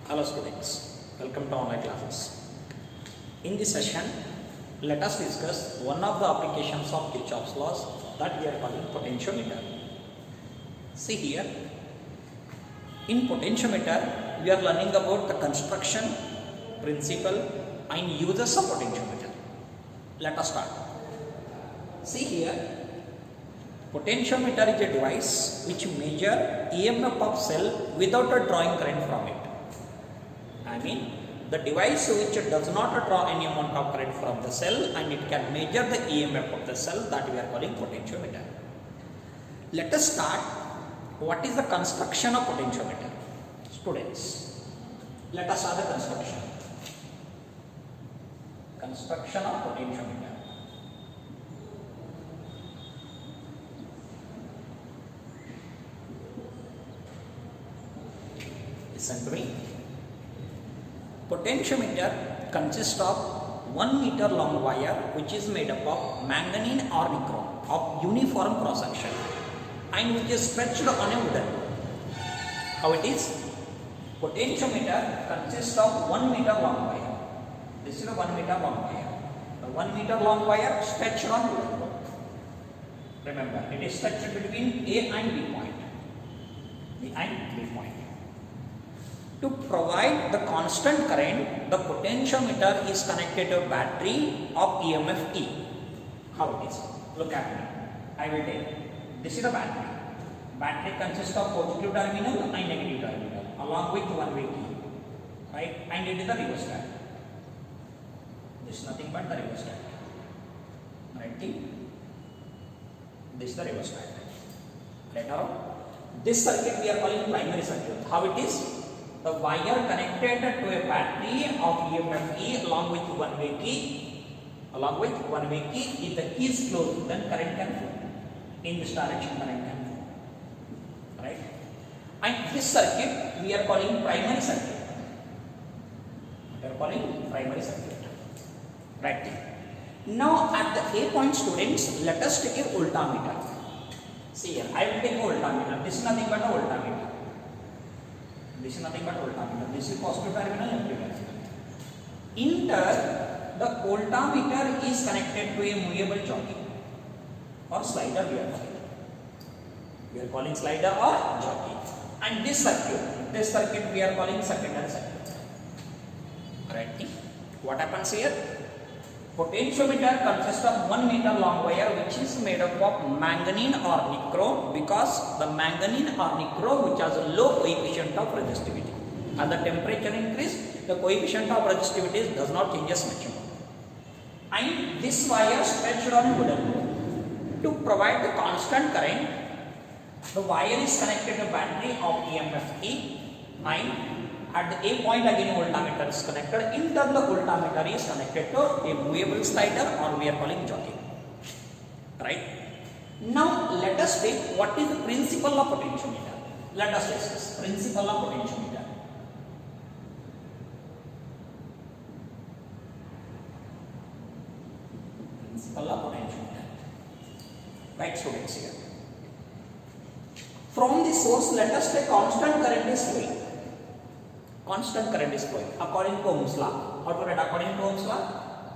Hello students, welcome to online classes. In this session, let us discuss one of the applications of Kirchhoff's laws that we are calling potentiometer. See here, in potentiometer, we are learning about the construction, principle and uses of potentiometer. Let us start. See here, potentiometer is a device which measures EMF of cell without a drawing current from it. I mean, the device which does not draw any amount of current from the cell and it can measure the EMF of the cell, that we are calling potentiometer. Let us start. What is the construction of potentiometer? Students, let us start the construction. Construction of potentiometer. Listen to me. Potentiometer consists of 1 meter long wire which is made up of manganese or nichrome of uniform cross section and which is stretched on a wooden pole. How it is? Potentiometer consists of 1 meter long wire. This is a 1 meter long wire. The 1 meter long wire stretched on wooden pole. Remember, it is stretched between A and B point. B and B point. To provide the constant current, the potentiometer is connected to a battery of EMF E. How it is? Look at me. I will take. This is a battery. Battery consists of positive terminal and negative terminal along with one-way key. Right? And it is the rheostat. This is nothing but the rheostat. Right? This is the rheostat. Later on, this circuit we are calling primary circuit. How it is? The wire connected to a battery of EMF E along with one-way key. Along with one-way key, if the key is closed, then current can flow. In this direction, current can flow. Right? And this circuit we are calling primary circuit. We are calling primary circuit. Right? Now at the A point, students, let us take a voltmeter. See here, I will take a voltmeter. This is nothing but a voltmeter. This is nothing but voltmeter. This is positive terminal, negative terminal. In turn, the voltmeter is connected to a movable jockey or slider we are calling slider or jockey. And this circuit we are calling secondary circuit. Right? What happens here? Potentiometer consists of 1 meter long wire which is made up of manganese or nichrome, because the manganese or nichrome which has a low coefficient of resistivity. As the temperature increase, the coefficient of resistivity does not change much more. And this wire stretched on wooden pole. To provide the constant current, the wire is connected to a battery of EMF E, and at the A point again voltmeter is connected. In turn, the voltmeter is connected to a movable slider or we are calling jockey. Right? Now let us take what is the principle of potentiometer. Let us discuss principle of potentiometer. Principle of potentiometer. Right, students, here. From the source, let us take constant current is flowing. Constant current is flowing according to Ohm's law. How to write according to Ohm's law?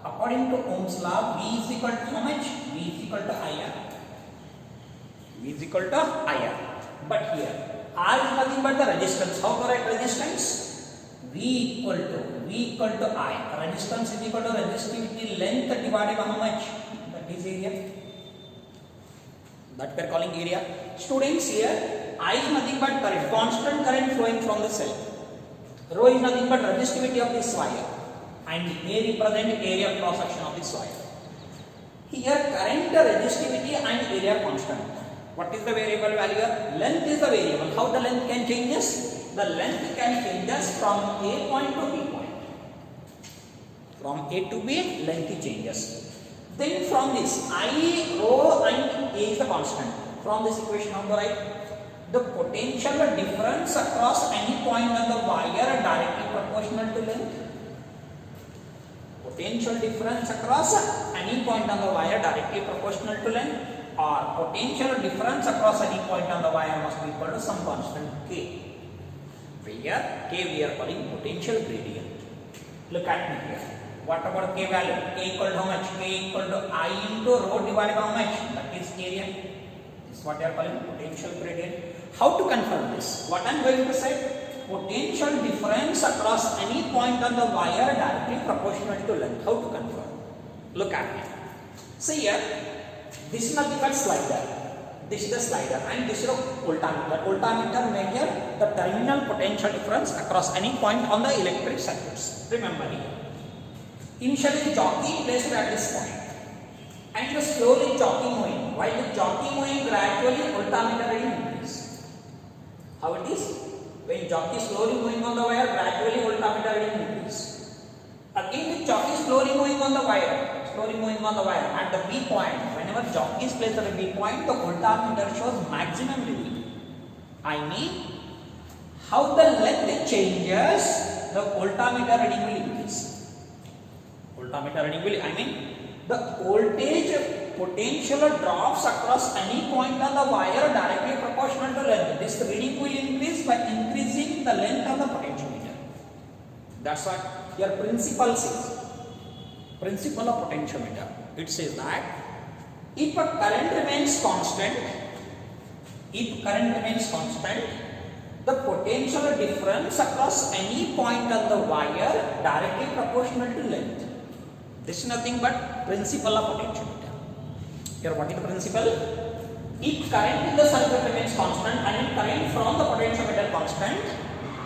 According to Ohm's law, V is equal to how much? V is equal to IR. V is equal to IR. But here, R is nothing but the resistance. How to write resistance? V equal to I. Resistance is equal to resistivity length divided by how much? That is area. That we are calling area. Students, here, I is nothing but current. Constant current flowing from the cell. Rho is nothing but resistivity of this wire, and A represent area of cross section of this wire. Here current, resistivity and area are constant. What is the variable value? Length is the variable. How the length can changes? The length can changes from A point to B point. From A to B, length changes. Then from this, I, rho and A is the constant. From this equation on the right, the potential difference across any point on the wire directly proportional to length. Potential difference across any point on the wire directly proportional to length, or potential difference across any point on the wire must be equal to some constant K. where K we are calling potential gradient. Look at me here. What about K value? K equal to how much? K equal to I into rho divided by how much? That is area. This is what we are calling potential gradient. How to confirm this? What I am going to say? Potential difference across any point on the wire directly proportional to length. How to confirm? Look at me. See here, this is nothing but slider. This is the slider and this is the voltmeter. Voltmeter measure the terminal potential difference across any point on the electric circuits. Remember here. Initially the jockey placed at this point and the slowly jockey moving. While the jockey moving, gradually voltmeter reading increase. How it is? When jockey slowly moving on the wire, gradually voltmeter reading increase. Again the jockey slowly moving on the wire. At the B point, whenever jockey is placed at the B point, the voltmeter shows maximum reading. I mean, how the length changes, the voltmeter reading will increase. The voltage potential drops across any point on the wire directly proportional to length. This reading will increase by increasing the length of the potentiometer. That's what your principle says. Principle of potentiometer. It says that if a current remains constant, the potential difference across any point on the wire directly proportional to length. This is nothing but principle of potentiometer. Here what is the principle? If current in the circuit remains constant and if current from the potentiometer constant,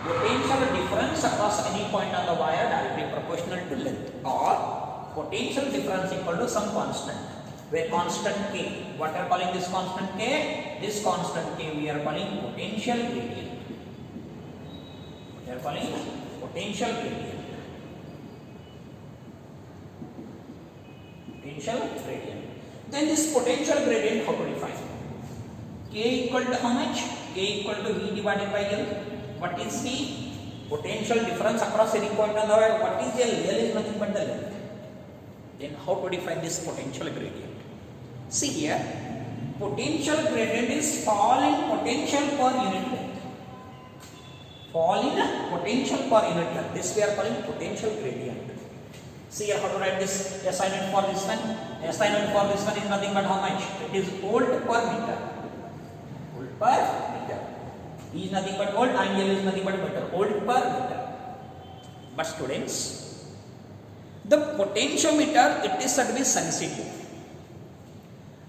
potential difference across any point on the wire directly proportional to length, or potential difference equal to some constant, where constant K, what are calling this constant K? This constant K we are calling potential gradient. Then this potential gradient, how to define? K equal to how much? K equal to V divided by L. What is V? Potential difference across any point on the wire. What is L? L is nothing but the length. Then how to define this potential gradient? See here, potential gradient is fall in potential per unit length. This we are calling potential gradient. See here, how to write this assignment for this one? Assignment for this one is nothing but how much? It is volt per meter. E is nothing but volt and L is nothing but meter. Volt per meter. But students, the potentiometer, it is said to be sensitive.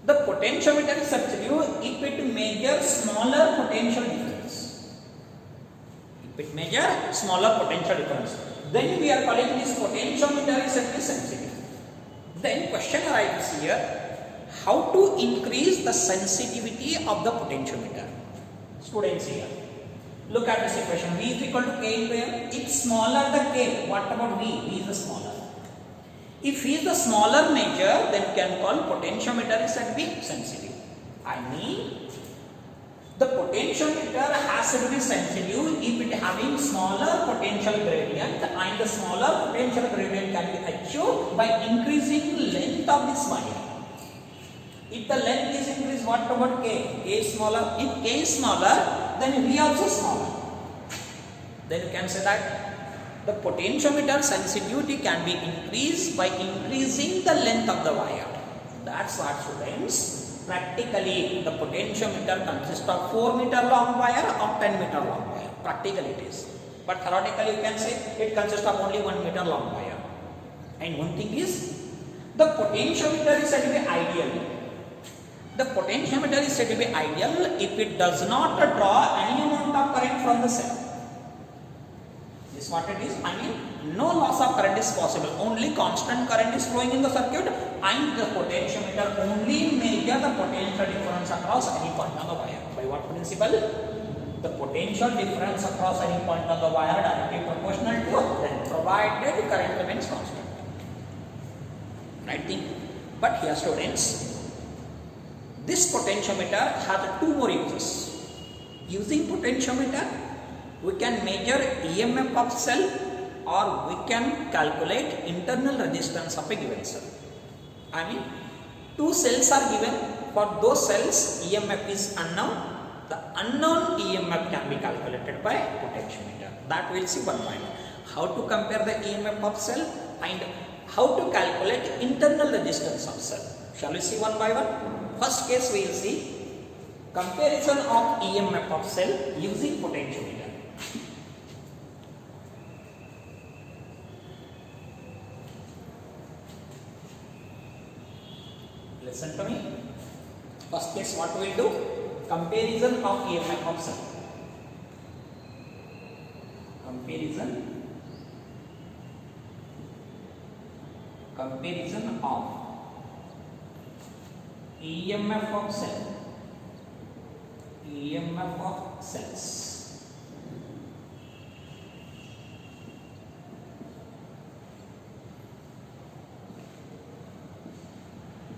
The potentiometer is sensitive if it measures smaller potential difference. Then we are calling this potentiometer is said to be sensitive. Then question arises here, how to increase the sensitivity of the potentiometer? Students here, look at this equation. V is equal to K into M. If smaller the K, what about V? V is the smaller. If V is the smaller measure, then we can call potentiometer is said to be sensitive. I mean, the potentiometer has to be sensitive if it having smaller potential gradient, and the smaller potential gradient can be achieved by increasing length of this wire. If the length is increased, what about K? K is smaller. If K is smaller, then V also smaller. Then you can say that the potentiometer sensitivity can be increased by increasing the length of the wire. That's what, students. Practically, the potentiometer consists of 4 meter long wire or 10 meter long wire. Practically it is. But theoretically you can say it consists of only 1 meter long wire. And one thing is, the potentiometer is said to be ideal. The potentiometer is said to be ideal if it does not draw any amount of current from the cell. This is what it is. I mean, no loss of current is possible. Only constant current is flowing in the circuit, and the potentiometer only measure the potential difference across any point on the wire. By what principle? The potential difference across any point on the wire directly proportional to length, provided current remains constant. Right thing. But here, students, this potentiometer has 2 more uses. Using potentiometer, we can measure EMF of cell, or we can calculate internal resistance of a given cell. I mean, 2 cells are given. For those cells, EMF is unknown the unknown EMF can be calculated by potentiometer. That we'll see one by one. How to compare the EMF of cell and how to calculate internal resistance of cell. Shall we see one by one? First case we will see comparison of EMF of cell using potentiometer. Listen to me. First case what we will do? Comparison of EMF of cell. Comparison of EMF of cell. EMF of cells.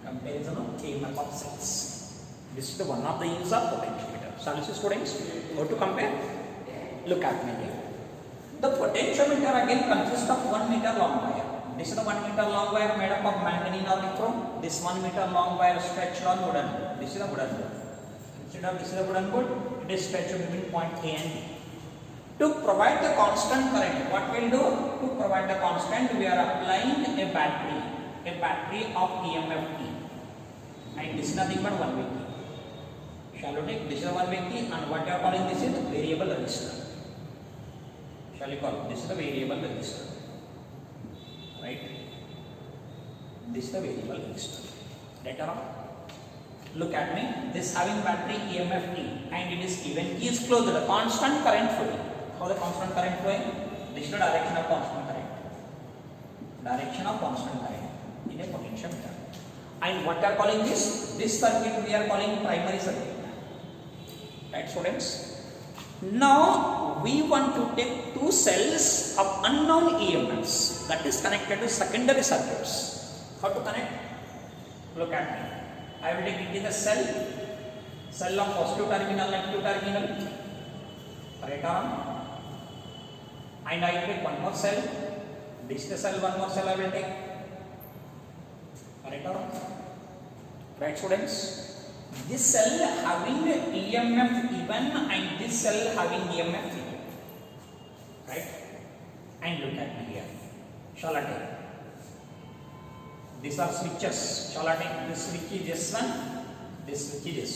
Comparison of EMF of cells. This is the one of the use of potentiometer. Shall we see, students? How to compare? Look at me here. The potentiometer again consists of 1 meter long wire. This is the 1 meter long wire made up of manganese or nichrome. This 1 meter long wire stretched on wooden board. This is the wooden board. Instead of this is the wooden board, it is stretched between point A and B. To provide the constant current, what we will do? To provide the constant, we are applying a battery of EMF E. And this is nothing but 1 way key. Shall we take this is the 1 way key and what you are calling this is variable resistor. Shall we call this is the variable resistor, right? This is the variable resistor. Later on, look at me. This having battery EMF E and it is given key is closed. The constant current flowing. How the constant current flowing? This is the direction of constant current. Direction of constant current in a potentiometer. And what we are calling this? This circuit we are calling primary circuit. Right, students? Now we want to take two cells of unknown EMFs that is connected to secondary circuits. How to connect? Look at me. I will take it in the cell of positive terminal, negative terminal, right on. And I will take one more cell. This is the cell, one more cell I will take. Right on. Right, students? This cell having EMF even and this cell having EMF even. Right? And look at me here. Shall I take? These are switches. Shall I take? This switch is this one, this switch is this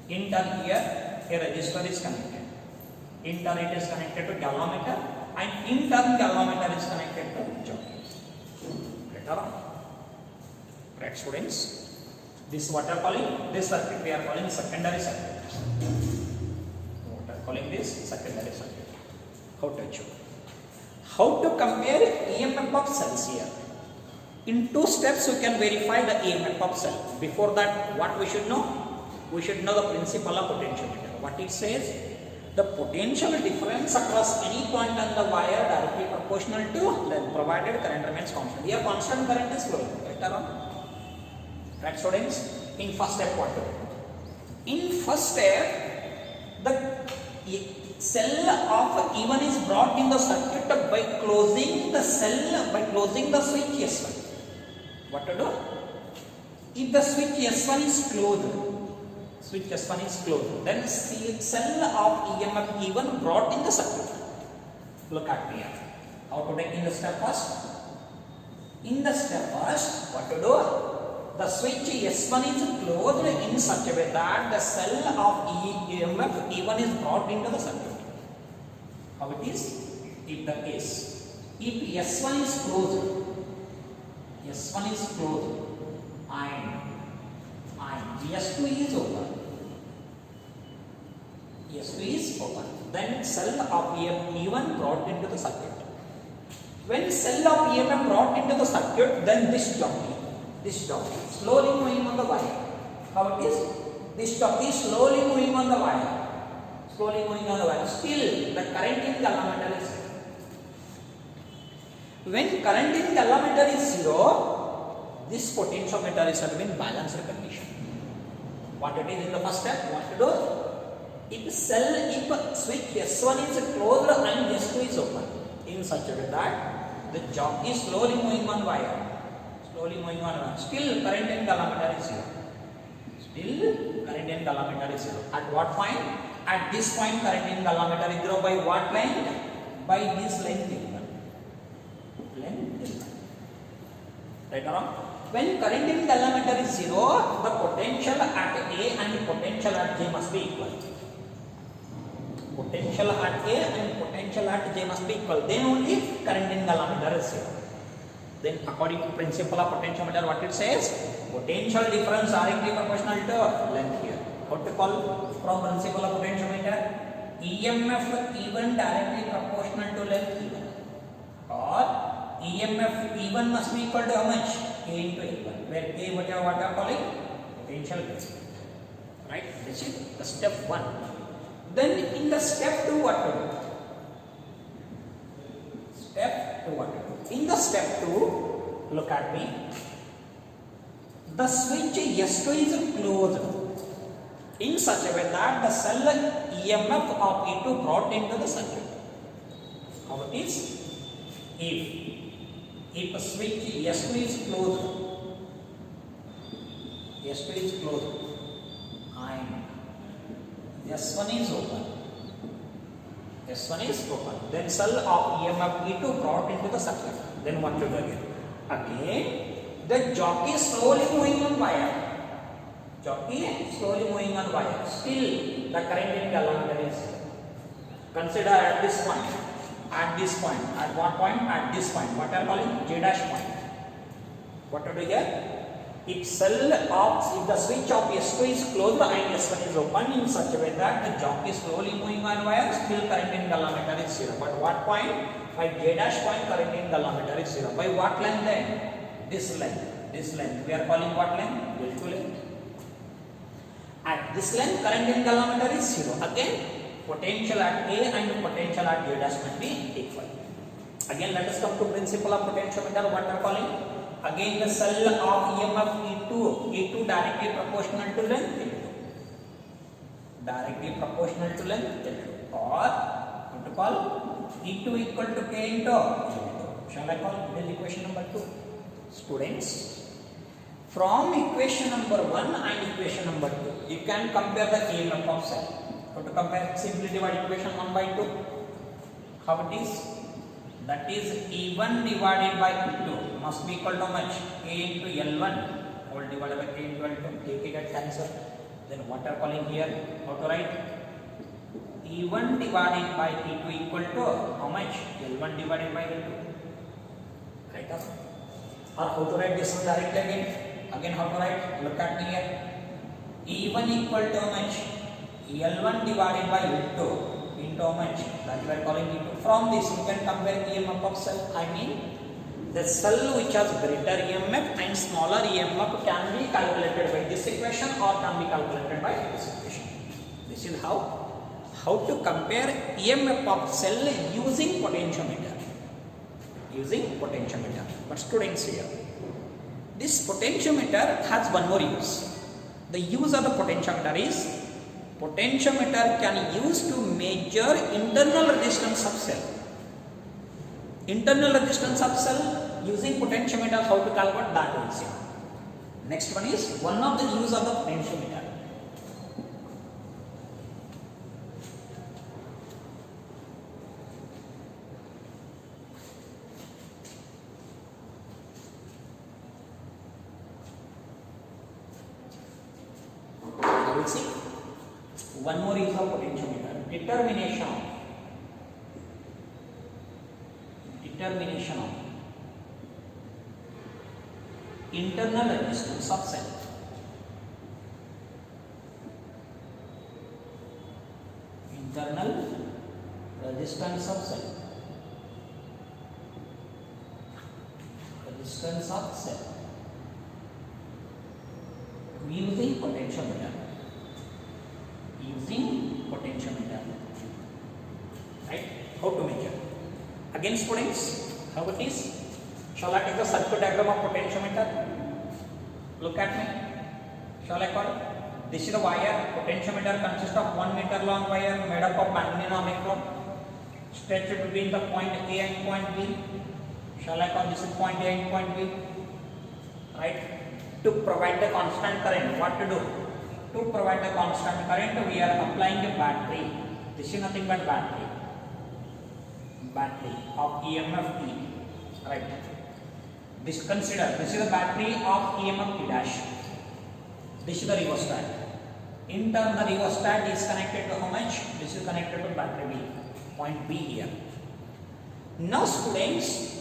one. In turn here, a resistor is connected. In turn it is connected to galvanometer and in turn galvanometer is connected to jockey. Later on. Right, students? This is what we are calling, this circuit we are calling secondary circuit. What we are calling this secondary circuit. How to achieve? How to compare EMF of cells here? In 2 steps you can verify the EMF of cell. Before that, what we should know? We should know the principle of potentiometer. What it says? The potential difference across any point on the wire directly proportional to the provided current remains constant. Here constant current is flowing. Later on. Right, students? In first step what to do? In first step, the cell of E1 is brought in the circuit by closing the switch S1. What to do? If the switch S1 is closed, then cell of EMF E1 brought in the circuit. Look at me here. How to take in the step first? In the step first, what to do? The switch S1 is closed in such a way that the cell of EMF E1 is brought into the circuit. How it is? If the case, if S1 is closed and S2 is open, then cell of E1 brought into the circuit. When cell of EMF brought into the circuit, then this jockey slowly moving on the wire. How it is? This jockey slowly moving on the wire. Still the current in galvanometer is 0. When current in galvanometer is 0, this potentiometer is in balanced condition. What it is in the first step? What to do? If switch S1 is closed and S2 is open, in such a way that the jockey is slowly moving on wire. Still current in galvanometer is 0. current in collimator is 0. At what point? At this point current in collimator is 0 by what length? By this length L1. Length L1. Right or wrong? When current in collimator is 0, the potential at A and potential at J must be equal. Potential at A and potential at J must be equal. Then only current in collimator is 0. Then according to principle of potentiometer, what it says? Potential difference directly proportional to length here. What to call from principle of potentiometer? EMF E1 directly proportional to length E1. Or EMF E1 must be equal to how much? K into L1. Where K what are calling? Potential difference. Right? This is the step 1. Then in the step 2 what to do? Step 2 what to do? In the step 2, look at me. The switch S2 is closed in such a way that the cell EMF of E2 brought into the circuit. How it is? If switch S2 is closed, S2 is closed and S1 is open, S1 is open, then cell of EMF E2 brought into the circuit. Then what to do again? Again, the jockey is slowly moving on wire. Jockey slowly moving on wire. Still, the current in collimator is. Consider at this point. At this point. At what point? At this point. What are calling? J dash point. What to do here? If the switch of S2 is closed and S1 is open in such a way that the jockey is slowly moving on wire, still current in collimator is 0. But what point? By J dash point current in collimator is 0. By what length then? This length. This length. We are calling what length? L2 length. At this length current in collimator is 0. Again, potential at A and potential at J dash must be equal. Again, let us come to principle of potentiometer. What we are calling? Again, the cell of EMF E2 directly proportional to length L2. Directly proportional to length L2. Or what to call? E2 equal to K into L2. Shall I call it equation number 2? Students, from equation number 1 and equation number 2, you can compare the EMF of cell. How to compare? Simply divide equation 1 by 2. How it is? That is E1 divided by E2 must be equal to how much? K into L1 whole divided by K into L2. K get cancelled. Then what are calling here? How to write? E1 divided by E2 equal to how much? L1 divided by L2. Right up. Or how to write this one directly again? Again how to write? Look at me here. E1 equal to how much? L1 divided by L2 into how much? That we are calling E2. From this you can compare EMF of cell. I mean the cell which has greater EMF and smaller EMF can be calculated by this equation or can be calculated by this equation. This is how to compare EMF of cell using potentiometer. Using potentiometer. But students here, this potentiometer has one more use. The use of the potentiometer is potentiometer can use to measure internal resistance of cell. Internal resistance of cell using potentiometer, how to calculate that also. Next one is one of the use of the potentiometer. I will see one more use of potentiometer. Determination of internal resistance of cell. Internal resistance of cell. Resistance of cell. Using potentiometer. Using potentiometer. Right? How to measure? Again students, how it is? Shall I take the circuit diagram of potentiometer? Look at me. Shall I call? This is the wire. Potentiometer consists of 1 meter long wire made up of manganese nickel stretched between the point A and point B. Shall I call this is point A and point B? Right? To provide the constant current, what to do? To provide the constant current, we are applying a battery. This is nothing but battery of EMF E, right? This consider, this is the battery of EMF E dash. This is the rheostat. In turn, the rheostat is connected to how much? This is connected to battery B, point B here. Now students,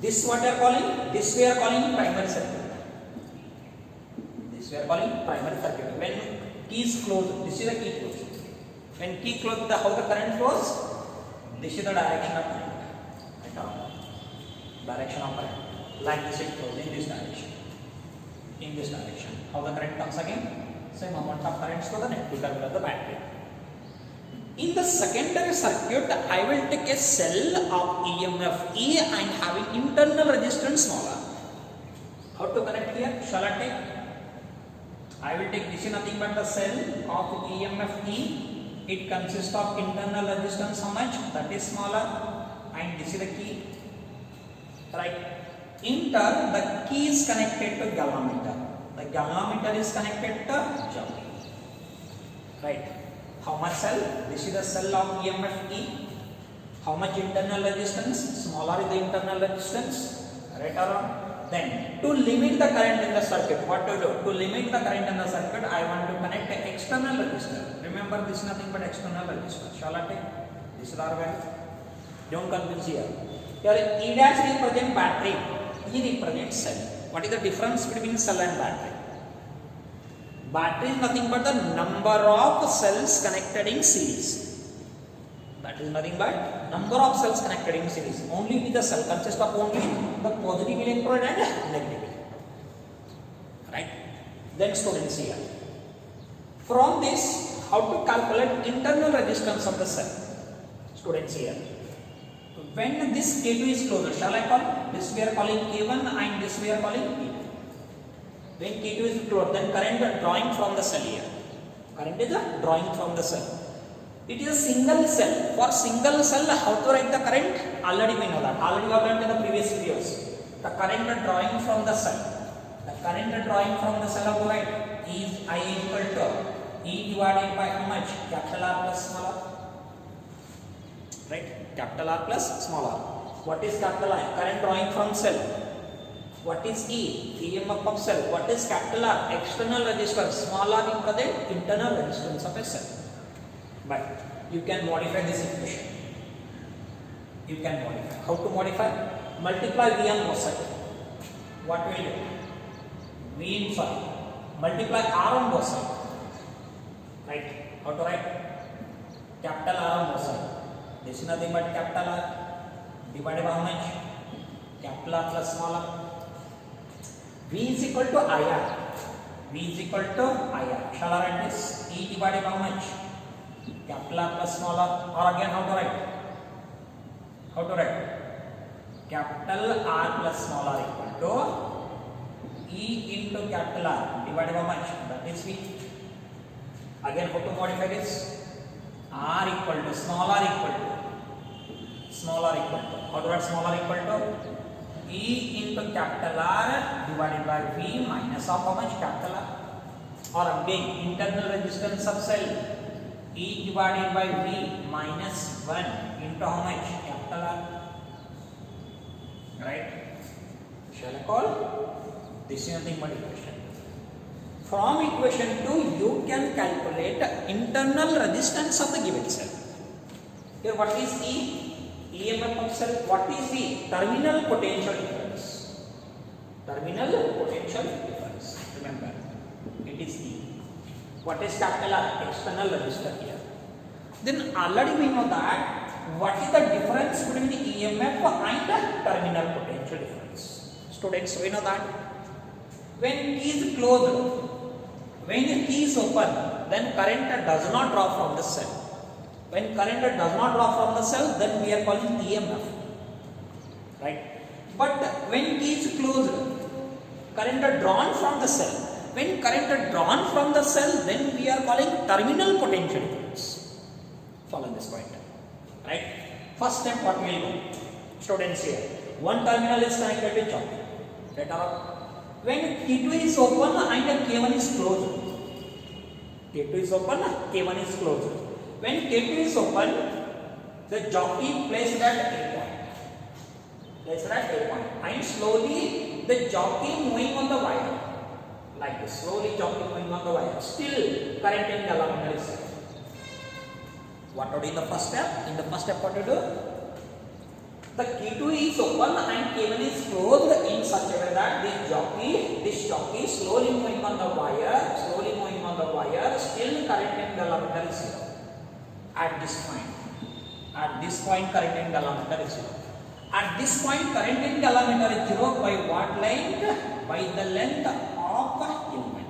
this what we are calling? This we are calling primary circuit. This we are calling primary circuit. When key is closed, this is the key closed. When key closed, how the current flows? This is the direction of current. Direction of current. Like this it flows in this direction. In this direction. How the current comes again? Same amount of current to the negative terminal of the battery. In the secondary circuit, I will take a cell of EMF E and having internal resistance smaller. How to connect here? Shall I take? I will take, this is nothing but the cell of EMF E. It consists of internal resistance how much? That is smaller, and this is the key, right? In turn, the key is connected to galvanometer. The galvanometer is connected to joule, right? How much cell? This is the cell of EMF E. How much internal resistance? Smaller is the internal resistance, right or wrong? Then, to limit the current in the circuit, what to do? To limit the current in the circuit, I want to connect an external resistor. Remember, this is nothing but external resistor. Shall I take? This is our value. Don't confuse here. Here, E dash represents battery, E represents cell. What is the difference between cell and battery? Battery is nothing but the number of cells connected in series. That is nothing but number of cells connected in series. Only the cell consists of only the positive electrode and negative electrode. Right? Then students here. From this, how to calculate internal resistance of the cell? Students here. When this K2 is closed, shall I call? This we are calling K1 and this we are calling K2. When K2 is closed, then current drawing from the cell here. Current is drawing from the cell. It is a single cell. For single cell, how to write the current? Already we know that. Already we have learned in the previous videos. The current drawing from the cell. The current drawing from the cell, how to write? Is I equal to E divided by how much? Capital R plus small r. Right? Capital R plus small r. What is capital I? Current drawing from cell. What is E? EMF of cell. What is capital R? External resistance. Small r represents internal resistance of a cell. But you can modify this equation. You can modify. How to modify? Multiply V on both sides. What will you do? V in sorry. Multiply R on both sides. Right? How to write? Capital R on both sides. This is nothing but capital R divided by how much? Capital R plus small r. V is equal to IR. V is equal to IR. Shall I write this? E divided by how much? Capital R plus small r. Or again, how to write? How to write? Capital R plus small r equal to E into capital R divided by how much? That is V. Again, how to modify this? R equal to small r equal to small r equal to. How to write small r equal to? E into capital R divided by V minus of how much? Capital R. Or again, internal resistance of cell. E divided by V minus 1 into how much? Capital R. Right? Shall I call? This is nothing but equation. From equation 2, you can calculate internal resistance of the given cell. Here, what is E? EMF of cell. What is the terminal potential difference? Terminal potential difference. Remember, it is E. What is capital R? External resistor here. Then already we know that what is the difference between the EMF and the terminal potential difference. Students, we know that when key is closed, when the key is open, then current does not draw from the cell. When current does not draw from the cell, then we are calling EMF. Right? But when key is closed, current drawn from the cell. When current are drawn from the cell, then we are calling terminal potential difference. Follow this point. Right? First step, what we will do? Students here. One terminal is connected with jockey. Right? When T2 is open and K1 is closed, K2 is open, K1 is closed. When K2 is open, the jockey placed at A point. Placed at A point. And slowly the jockey moving on the wire. Like this. Slowly jockey moving on the wire. Still current in the allometer is set. What to do in the first step? In the first step, what to do? The K2 is open and K1 is closed in such a way that this jockey slowly moving on the wire, still current in the allometer is 0. At this point current in the allometer is 0. At this point current in the allometer is 0 by what length? By the length of element.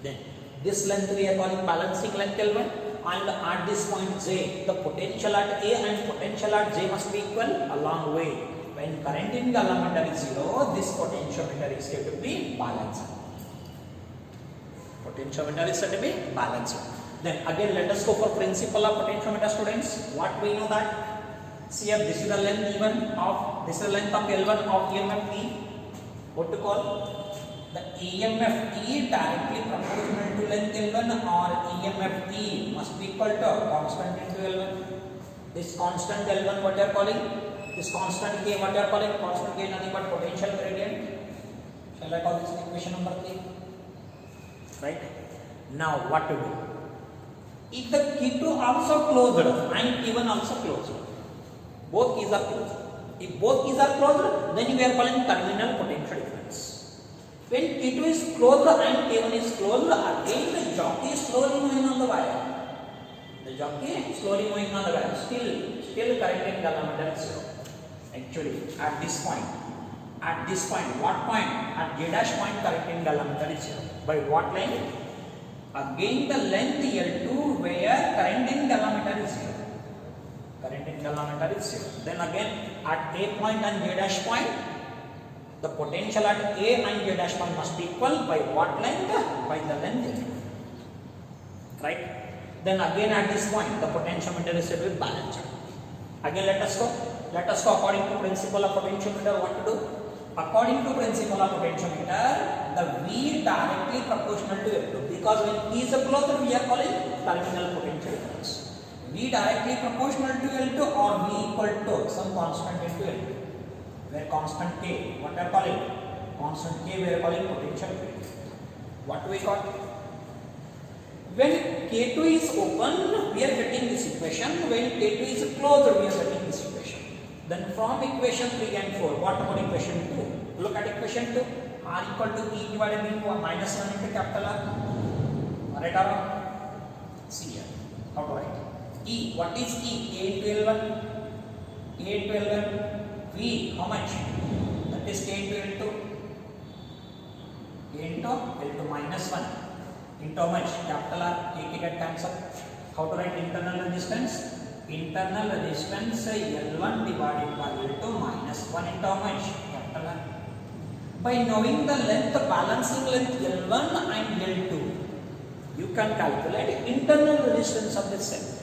Then this length we are calling balancing length element. And at this point J, the potential at A and potential at J must be equal along way. When current in the allometer is 0, this potentiometer is said to be balanced. Potentiometer is said to be balanced. Then again let us go for principle of potentiometer, students. What we know that? See here, this is the length E1 of, this is the length of L1 of EMF E. What to call? The EMF E directly proportional to length L1 or EMF E must be equal to constant into L1. This constant L1 what you are calling? This constant K what you are calling? Constant K nothing but potential gradient. Shall I call this equation number 3? Right? Now what to do? If the K2 also closed and K1 also closed, both keys are closed. If both keys are closed, then we are calling terminal potential difference. When K2 is closed and K1 is closed, again the jockey is slowly moving on the wire. The jockey is slowly moving on the wire. Still current in the allometer is 0. Actually, at this point, what point? At J dash point, current in the allometer is 0. By what length? Again the length L2 where current in the allometer is 0. Current in the allometer is 0. Then again at A point and J dash point, the potential at A and J dash point must be equal by what length? By the length L2. Right? Then again at this point, the potentiometer is said to be balanced. Again let us go according to principle of potentiometer. What to do? According to principle of potentiometer, the V directly proportional to L2, because when E is closed, we are calling terminal potential difference. V directly proportional to L2 or V equal to some constant into L2. Where constant K, what we are calling? Constant K we are calling potential gradient. What do we call? When K2 is open, we are getting this equation. When K2 is closed, we are getting this equation. Then from equation 3 and 4, what about equation 2? Look at equation 2. R equal to E divided by minus 1 into capital R. Right or wrong? See here. How to write? E. What is E? A into L1. A into L1. V. How much? That is K into L2. K into L2 minus 1. Into how much? Capital R. K get cancelled. How to write internal resistance? Internal resistance L1 divided by L2 minus 1 into how much? Capital R. By knowing the length, balancing length L1 and L2, you can calculate internal resistance of the cell.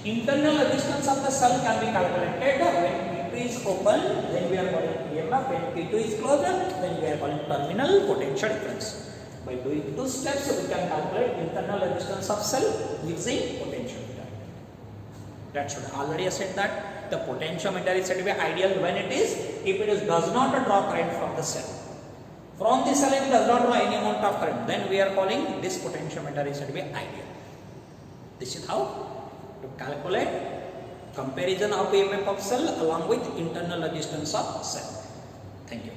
Internal resistance of the cell can be calculated when P2 is open, then we are calling EMF. When P2 is closed, then we are calling terminal potential difference. By doing 2 steps, we can calculate internal resistance of cell using potentiometer. That's what already I said that the potentiometer is said to be ideal when it is, if it is does not draw current from the cell. From the cell, if it does not draw any amount of current, then we are calling this potentiometer is said to be ideal. This is how to calculate comparison of EMF of cell along with internal resistance of cell. Thank you.